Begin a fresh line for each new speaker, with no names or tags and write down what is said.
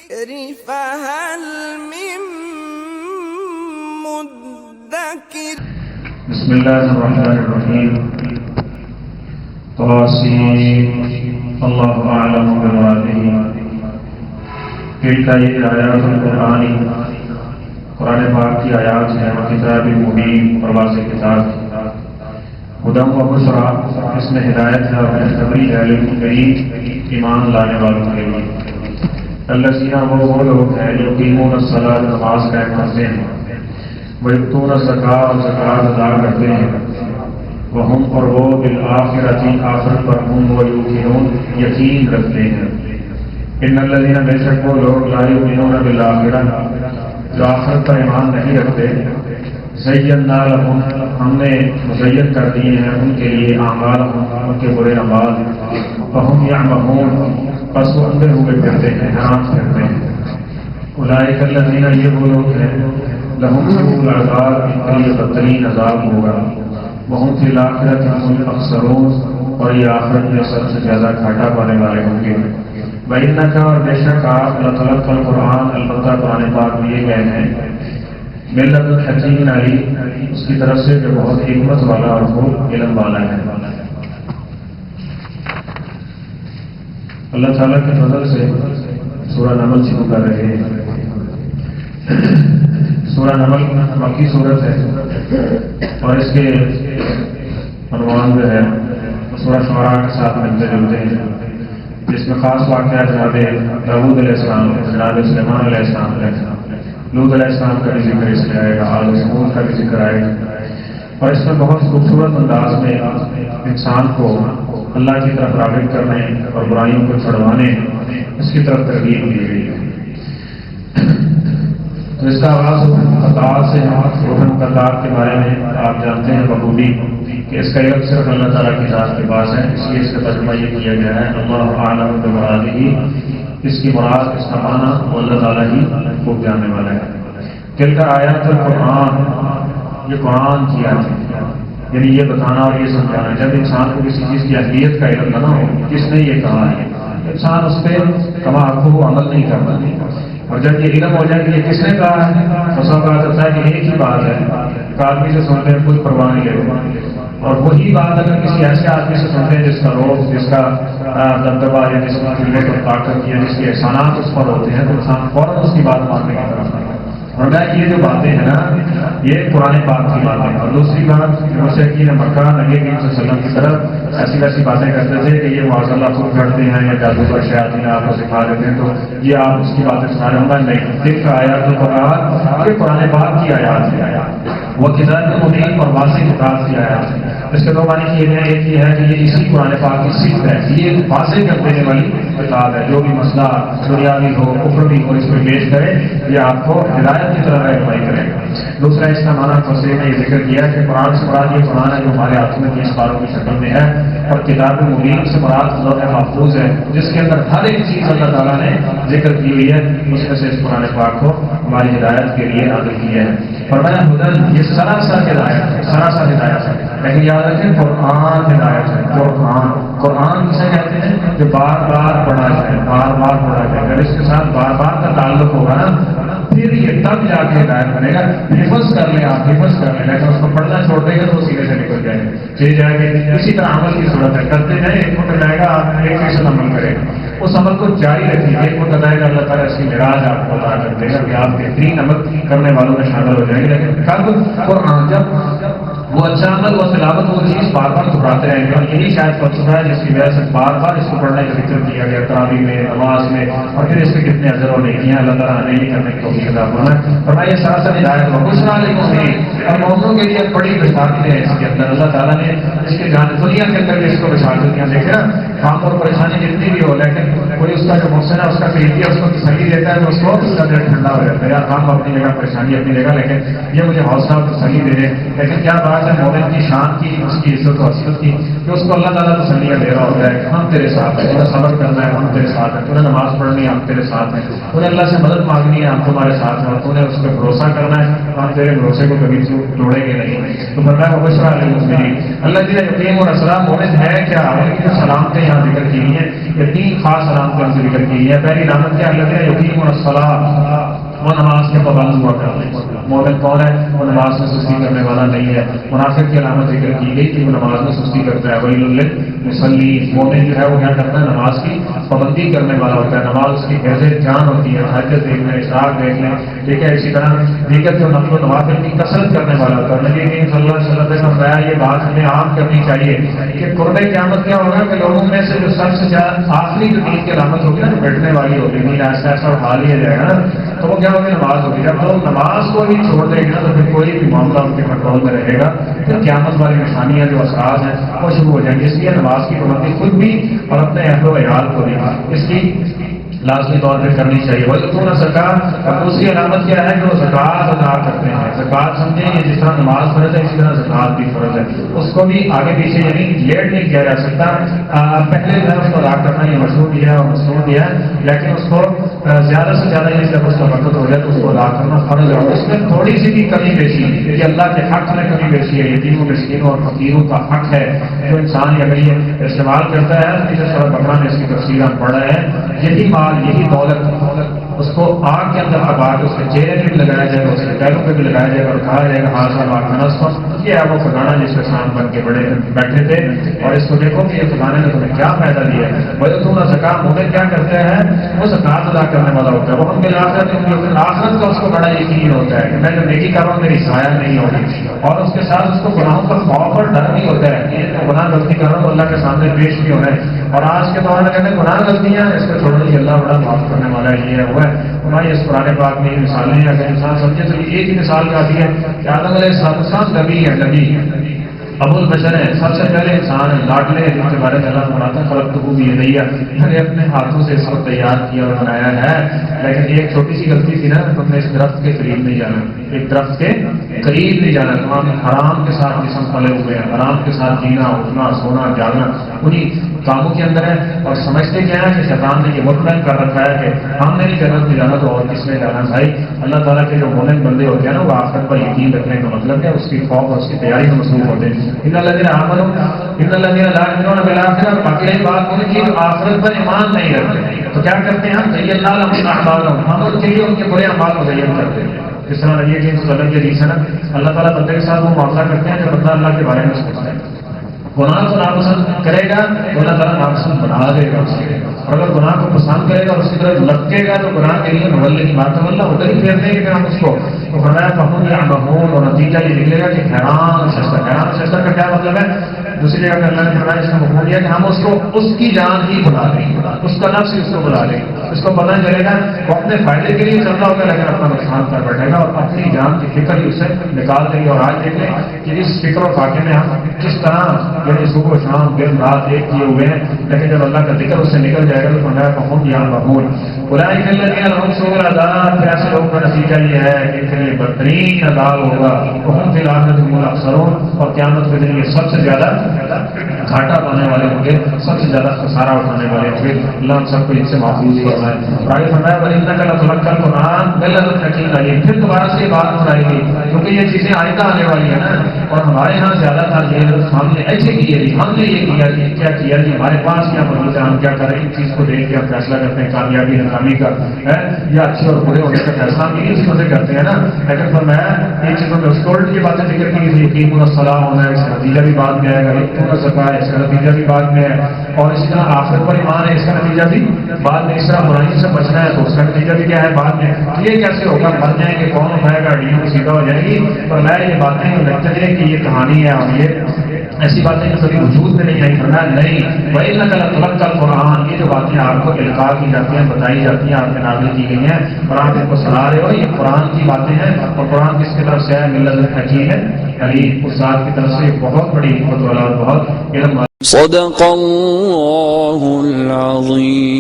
الذكر فهل من مدكر.
بسم الله الرحمن الرحيم. طاسين الله أعلم بمراده. تلك آیات القرآن، قرآن پاک کی آیات ہیں، اور کتاب مبین اور واضح کتاب. ہدی و بشریٰ، اس میں ہدایت ہے اور خوشخبری ہے للمتقین، ایمان لانے والوں کے لیے. الذین، وہ لوگ ہیں یقیمون الصلاۃ، نماز قائم کرتے ہیں، ویؤتون الزکاۃ، اور زکوٰۃ ادا کرتے ہیں، وہم، اور وہ بالآخرۃ، آخرت پر، ہم وہ یوقنون، یقین رکھتے ہیں. ان الذین، بے شک وہ لوگ لا یؤمنون بالآخرۃ، جو آخرت پر ایمان نہیں رکھتے، زینا لہم، ہم نے مزین کر دیے ہیں ان کے لیے اعمالہم، ان کے برے اعمال، فہم یعمہون، پس وہ اندھے ہوئے پھرتے ہیں، حرام پھرتے ہیں. اولئک الذین، یہ وہ لوگ ہیں، لہم سوء العذاب، ان کے لیے بدترین عذاب ہوگا، وہم فی الآخرۃ هم الاخسرون، اور یہ آخرت میں سب سے زیادہ گھاٹا پانے والے ہوں گے. وَإِنَّكَ، اور بے شک آپ، لَتَلَقَّى الْقُرْآنَ، البتہ قرآن پاک لیے گئے ہیں، من لدن حکیم علیم، اس کی طرف سے جو بہت حکمت والا اور خوب علم والا ہے. اللہ تعالیٰ کے فضل سے سورہ نمل شروع کر رہے ہیں. سورہ نمل مکی صورت ہے، اور اس کے عنوان جو ہے سورہ شعراء کے ساتھ ملتے جلتے ہیں، جس میں خاص واقعہ جناب داؤد علیہ السلام، جناب سلیمان علیہ السلام، لوط علیہ السلام کا بھی ذکر اس میں آئے گا، آل سمود کا بھی ذکر آئے گا. اور اس میں بہت خوبصورت انداز میں انسان کو اللہ کی طرف راغب کرنے اور برائیوں کو چھڑوانے، اس کی طرف ترغیب دی گئی ہے. تو اس کا آغاز قطار سے ہے. روحن قطار کے بارے میں آپ جانتے ہیں بخوبی کہ اس کا علم صرف اللہ تعالیٰ کی ذات کے پاس ہے، اس لیے اس کا ترجمہ یہ کیا گیا ہے اللہ اعلم بمرادہ. اس کی مراد، اس کا معنی وہ اللہ تعالیٰ ہی خوب جاننے والا ہے. تلک آیات القرآن، یہ قرآن کی آیات، یعنی یہ بتانا اور یہ سمجھانا. جب انسان کو کسی چیز کی اہلیت کا علم نہ ہو، کس نے یہ کہا ہے، انسان اس پہ کما حق کو عمل نہیں کرتا. اور جب یہ علم ہو جائے کہ یہ کس نے کہا ہے، تو سب کہا جاتا ہے کہ ایک ہی بات ہے، ایک آدمی سے سنتے ہیں کچھ پرواہ نہیں لیتے، اور وہی بات اگر کسی ایسے آدمی سے سنتے ہیں جس کا روح، جس کا دبدبا، یا جس کی قوت اور طاقت، یا جس کے احسانات اس پر ہوتے ہیں، تو انسان فوراً اس کی بات ماننے کی طرف ہے. اور یہ جو باتیں ہیں نا، یہ قرآن پاک کی باتیں. اور دوسری بات، مشرکین مکہ نبی کریم صلی اللہ علیہ وسلم کی طرف ایسی ویسی باتیں کرتے تھے کہ یہ معاذ اللہ خود کرتے ہیں، یا جادوگر شیاطین آپ کو سکھا دیتے ہیں، تو یہ آپ اس کی باتیں سنا رہے ہوں گا. نہیں، تلک آیات القرآن، یہ قرآن پاک کی آیات ہے، وہ کتاب مبین اور واضح کتاب کی آیات ہے. اس کے دو معنی کیے گئے. ایک یہ ہے کہ یہ اسی قرآن پاک کی صفت ہے، یہ واضح کر دینے والی کتاب ہے. جو بھی مسئلہ دنیاوی ہو، اخروی ہو، اس کو پیش کرے، یہ آپ کو ہدایت کی طرف رہنمائی کرے گا. دوسرا اس کا معنی تفسیر نے یہ ذکر کیا کہ قرآن سے مراد یہ قرآن ہے جو ہمارے ہاتھوں میں 30 پاروں کی شکل میں ہے، اور کتاب مبین سے مراد لوح محفوظ ہے، جس کے اندر ہر ایک چیز اللہ تعالیٰ نے ذکر کی ہوئی ہے. اس میں سے اس قرآن پاک کو ہماری ہدایت کے لیے نازل کیا ہے. فرمایا ہدن، یہ سراسر ہدایت ہے، سراسر ہدایت ہے. لیکن یاد رکھیں قرآن ہدایت ہے. قرآن کسے کہتے ہیں؟ جو بار بار پڑھا جائے، بار بار پڑھا جائے. اگر اس کے ساتھ بار بار کا تعلق ہوگا نا، پھر یہ تب جا کے ہدایت بنے گا. حفظ کر لیں آپ، حفظ کر لیں، لیکن اس کو پڑھنا چھوڑ دے گا تو سیدھے سے نکل جائے گا، چلے جائے گا. اسی طرح عمل کی صورت ہے، کرتے جائیں، ایک وقت جائے گا آپ ایک فیصد عمل کرے گا، اس عمل کو جاری رکھیے. ایک وقت آئے گا اللہ تعالیٰ اس کی معراج آپ کو عطا کر دے گا کہ آپ بہترین عمل کرنے والوں میں شامل ہو جائیں گے. لیکن کب؟ قرآن جب وہ اچھا عمل، وہ تلاوت، وہ چیز بار بار دہراتے رہیں گے. اور یہی شاید فلسفہ ہے جس کی وجہ سے بار بار اس کو پڑھنے کا ذکر کیا گیا تراویح میں، نماز میں، اور پھر اس کے کتنے اجر و نیکیاں اللہ تعالیٰ نے یہ کرنے کی توفیق عطا فرمائے. فرمایا یہ سراسر ہدایت و بشریٰ للمؤمنین، اور مومنوں کے لیے بڑی بشارتیں ہیں اس کے اندر. اللہ تعالیٰ نے اس کے جان دنیا کے اندر اس کو بشارتیں دیا. دیکھیں نا، کام اور پریشانی جتنی بھی ہو، لیکن کوئی اس کا جو محسن ہے، اس کا قریبی ہے، اس کو تسلی دیتا ہے، تو اس کو اس کا دل ٹھنڈا ہو جاتا ہے. یار کام اپنی جگہ، پریشانی اپنی جگہ، لیکن یہ مجھے حوصلہ اور تسلی دے رہے. لیکن کیا بات ہے مومن کی شان کی، اس کی عزت و حسرت کی، کہ اس کو اللہ تعالیٰ تسلیاں دے رہا ہوتا ہے کہ ہم تیرے ساتھ ہیں، تمہیں صبر کرنا ہے، ہم تیرے ساتھ ہیں، تمہیں نماز پڑھنی ہے، ہم تیرے ساتھ ہیں، تمہیں اللہ سے مدد مانگنی ہے، ہم تمہارے ساتھ ہیں، اور تمہیں اس پہ بھروسہ کرنا ہے، ہم تیرے بھروسے کو کبھی توڑیں گے نہیں. تو فرمایا بشریٰ للمؤمنین. اللہ جی یقین اور اسلام مومن ہے کیا؟ ان کی سلامتیں یہاں ذکر کی ہیں. یہ 3 خاص علامتیں علامات ذکر کی ہے. پہلی علامت کیا ہے؟ یقیمون الصلاۃ، وہ نماز کے پابند ہوا کرتے ہیں. مومن کون ہے؟ وہ نماز میں سستی کرنے والا نہیں ہے. منافق کی علامت ذکر کی گئی کہ وہ نماز میں سستی کرتا ہے. ویل للمصلین، مومن جو ہے وہ کیا کرتا ہے؟ نماز کی پابندی کرنے والا ہوتا ہے. نماز اس کی حفظ جان ہوتی ہے. تہجد دیکھ لیں، اشراق دیکھ لیں، ٹھیک ہے. اسی طرح دیگر جو نفل و نوافل کی کثرت کرنے والا ہوتا ہے. نبی کریم صلی اللہ علیہ وسلم نے فرمایا یہ بات ہمیں عام کرنی چاہیے کہ قرب قیامت کیا ہوگا کہ لوگوں میں سے جو سب سے زیادہ آخری جو دین کی علامت ہوگی نا، جو بیٹھنے والی ہوگی، نہیں ایسا ایسا اٹھا لیا جائے گا نا، تو وہ کیا ہوگی؟ نماز ہوگی. جب لوگ نماز کو بھی چھوڑ دیں گے نا تو پھر کوئی بھی معاملہ ان کے کنٹرول میں رہے گا. پھر قیامت والی نشانیاں جو اثرات ہیں وہ شروع ہو جائیں گے. اس لیے نماز کی پابندی خود بھی اور اپنے اہل و عیال کو بھی اس کی لازمی طور پہ کرنی چاہیے. وہ تو نہ زکات، اور دوسری علامت کیا ہے کہ وہ زکات ادا کرتے ہیں. زکات سمجھیں یہ جس طرح نماز فرض ہے اسی طرح زکات بھی فرض ہے. اس کو بھی آگے پیچھے یعنی لیٹ نہیں کیا جا سکتا. پہلے جو ہے اس کو ادا کرنا یہ مشروع بھی ہے اور مصنون بھی ہے، لیکن اس کو زیادہ سے زیادہ یہ جب اس کا وقت ہو جائے تو اس کو ادا کرنا فرض ہے. اور اس میں تھوڑی سی بھی کمی بیشی یہ اللہ کے حق میں کمی بیشی ہے. یتیموں مسکینوں اور فقیروں کا حق ہے جو انسان اگر یہ استعمال کرتا ہے. جیسے سورہ بقرہ میں اس کی تفصیل ہم پڑھ رہے ہیں. یہی مال یہی دولت اس کو آگ کے اندر دبا کے اس کے چہرے پہ بھی لگایا جائے گا، اس کے پیروں پہ بھی لگایا جائے گا اور کہا جائے گا حاضر مال خنزتم، یہ ہے وہ خزانہ جس کے سامنے بن کے بڑے بیٹھے تھے اور اس کو دیکھو کہ یہ خزانے نے تمہیں کیا فائدہ دیا ہے. وَيُؤْتُونَ الزَّكَاةَ، مومن کیا کرتے ہیں؟ وہ زکات ادا کرنے والا ہوتا ہے. وہ ہم بالآخرت، آخرت کا اس کو بڑا یقین ہوتا ہے کہ میں جو نیکی کر رہا ہوں میری ضائع نہیں ہوگی، اور اس کے ساتھ اس کو گناہوں کا خوف اور ڈر بھی ہوتا ہے کہ گناہ غلطی کر رہا ہوں تو اللہ کے سامنے پیش بھی ہونا ہے. اور آج کے دور میں کہتے ہیں گناہ غلطیاں اس کو چھوڑنے کی اللہ بڑا معاف کرنے والا ہے. یہ ہوا ہے ہماری اس پرانے بات میں یہ مثالیں ہیں. اگر انسان سمجھے تو یہ ایک ہی مثال کافی ہے کہ آدم علیہ السلام نبی ہے، نبی ابو البشر ہے، سب سے پہلے انسان ہے، لاڈلے ہیں جن کے بارے میں اللہ بناتا ہے. خلق تو بھی یہ نہیں ہے، میں نے اپنے ہاتھوں سے اس کو تیار کیا اور بنایا ہے. لیکن ایک چھوٹی سی غلطی تھی نا، تم نے اس درخت کے قریب نہیں جانا، ایک درخت کے قریب نہیں جانا. تمام حرام کے ساتھ جسم پلے ہوئے ہیں، حرام کے ساتھ جینا اٹھنا سونا جاگنا انہیں کاموں کے اندر ہے. اور سمجھتے کیا ہے کہ شیطان نے یہ مطمئن کر رکھا ہے کہ ہم نے نہیں جنت میں جانا تو اور کس نے جانا. بھائی اللہ تعالیٰ کے جو مومن بندے ہوتے ہیں نا وہ آخرت پر یقین رکھنے کا مطلب ہے اس کی خوف اور اس کی تیاری میں مصروف ہوتے ہیں. ان الذین آمنوا ان الذین لا یؤمنون بالآخرہ. باقی رہی بات ان کی آخرت پر ایمان نہیں رکھتے تو کیا کرتے ہیں؟ زین لهم اعمالهم، ہم ان کے لیے ان کے برے اعمال مزین کرتے ہیں. جس طرح نبی کریم صلی اللہ علیہ وسلم کی حدیث ہے نا، اللہ تعالیٰ بندے کے ساتھ وہ معاملہ کرتے ہیں جو بندہ اللہ کے بارے میں سوچتا ہے. گناہ کو ناپسند کرے گا تو اللہ تعالیٰ ناپسند بنا دے گا اس کے، اور اگر گناہ کو پسند کرے گا اور اس کی طرف لٹکے گا تو گناہ کے لیے مولے کی بات اللہ ادھر ہی پھیر دیں گے. پھر ہم اس کو تو فرمایا فہم یعمہون، اور نتیجہ یہ نکلے گا کہ حیران شستہ کا کیا مطلب ہے؟ دوسری جگہ اللہ نے فرمایا اس کا مفہوم یہ کہ ہم اس کو اس کی جان ہی بلا دیں گے، اس کا نفس ہی اس کو بلا دیں گے. اس کو پتہ چلے گا وہ اپنے فائدے کے لیے چل رہا ہوگا لیکن اپنا نقصان کر بیٹھے گا اور اپنی جان کی فکر ہی اسے نکال دیں گے. اور آج دیکھ لیں کہ اس فکر و فاقے میں ہم کس طرح یعنی صبح و شام دن رات ایک کیے ہوئے ہیں، لیکن جب اللہ کا ذکر اس سے نکل جائے گا تو فرمایا فہم یعمہون اولئک الذین لهم سوء العذاب. پھر ایسے لوگوں کا نتیجہ یہ ہے کہ ان کے لیے بدترین عذاب ہوگا. وہم فی الآخرۃ هم الاخسرون، اور قیامت کے دن یہ سب سے زیادہ گھاٹا پانے والے ہوں گے، سب سے زیادہ خسارہ اٹھانے والے ہوں گے. اللہ ہم سب کو ان سے محفوظ فرمائے. اور آگے فرمایا وَإِنَّكَ لَتُلَقَّى الْقُرْآنَ مِن لَّدُنْ حَكِيمٍ عَلِيمٍ. پھر دوبارہ سے یہ بات دہرائی گئی کیونکہ یہ چیزیں آئندہ آنے والی ہیں نا، اور ہمارے ہاں زیادہ تر یہ ہم نے ایسے کیے جی، ہم نے یہ کیا جی، کیا کیا جی، ہمارے پاس کیا موجود ہے، ہم کیا کریں. اس چیز کو دیکھ کے ہم فیصلہ کرتے ہیں کامیابی ناکامی کا ہے یا اچھے اور برے ہونے کا فیصلہ ہم انہیں چیزوں سے کرتے ہیں نا. لیکن فرمایا ان چیزوں میں اس کو الٹ کی باتیں ذکر کی گئی. یقین الصلاۃ ہونا ہے، اس کا نتیجہ بھی بعد میں آئے گا. یقین الزکوٰۃ ہے، اس کا نتیجہ بھی بعد میں ہے. اور اسی طرح آخرت پر ایمان ہے، اس کا نتیجہ بھی بعد میں. اس طرح برائی سے بچنا ہے تو اس کا نتیجہ بھی کیا ہے بعد میں. یہ کیسے ہوگا؟ مر جائیں گے کون اٹھائے گا، ڈیوں میں سیدھا ہو جائے گی. پر میں یہ باتیں لگتے ہیں کہ یہ کہانی ہے اور یہ ایسی باتیں جو کبھی وجود میں نہیں آئی. فرمایا نہیں وَإِنَّكَ لَتُلَقَّى الْقُرْآنَ، یہ جو باتیں آپ کو القاء کی جاتی ہیں بتائی جاتی ہیں آپ کے نازل کی گئی ہیں اور آپ ان کو سنا رہے ہو، یہ قرآن کی باتیں ہیں. اور قرآن کس کی طرف سے ہے؟ مِن لَدُنْ حَكِيمٍ علیم، اس ذات کی طرف سے یہ بہت بڑی حکمت والا اور بہت علم والا.
صدق اللہ العظیم.